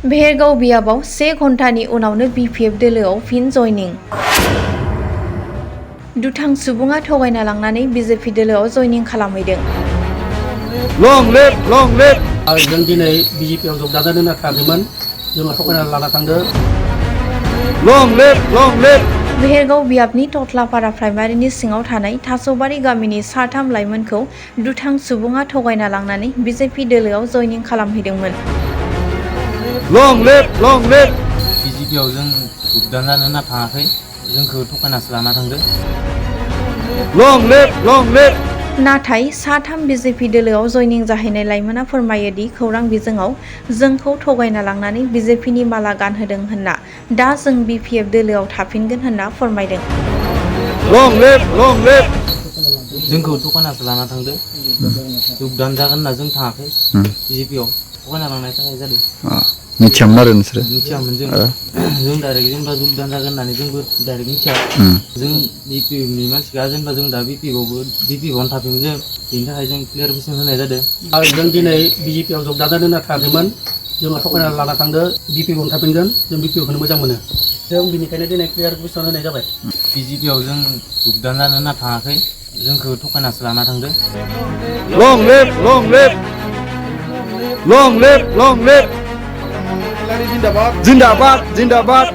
भेरगाव बियाबाव 1 घन्टानि उनावनो BPF दोलोआव फिन जयनिं। दुथां सुबुङा थगायना लांनानै BJP दोलोआव जयनिं खालामहैदों। लं लिभ जों दिनै BJP आव जगदान होनो थाङाखैमोन, जों थगायना लाना थांदों। लं लिभ भेरगाव बियाबनि ततलापारा प्राइमारिनि सिङाव थानाय थास'बारि गामिनि साथाम लाइमोनखौ दुथां सुबुङा थगायना लांनानै BJP दोलोआव जयनिं खालामहैदोंमोन। लं लिभ BJP आव जों जगदान होनो थाङाखै, जोंखौ थगायनासो लाना थांदों। लं लिभ नाथाय साथाम BJP दोलोआव जयनिं जाहैनाय लाइमोना फोरमायो दि खौरां बिजोङाव जोंखौ थगायना लांनानै BJPनि माला गानहोदों होनना दा जों BPF दोलोआव थाफिनगोन होनना फोरमायदों। लं लिभ जोंखौ थगायनासो लाना थांदों। जगदान जागोन होनना जों थाङाखै, BJP आव थगायना लांनाय थाखाय जादों। मिथियामोन आरो नोंसोरो? मिथियामोन जों डाइरेक्ट जेनेबा जगदान जागोन होननानै जोंबो डाइरेक्ट मिथिया। जों BPFनि मानसिया जेनेबा जों दा BPF आवनो थाफिनो जों, बेनि थाखाय जों क्लियारिफिकेसन होनाय जादों। जों दिनै BJP आव जगदान होनो थाङाखैमोन, जों थगायना लाना थांदों। BPF आवनो थाफिनगोन, जों BPF खौनो मोजां मोनो। जों बिनिखायनो दिनै क्लियारिफिकेसन होनाय जाबाय। BJP आव जों जगदान जानो होनना थाङाखै, जोंखौ थगायनासो लाना थांदों। लं लिभ जिन्दाबाद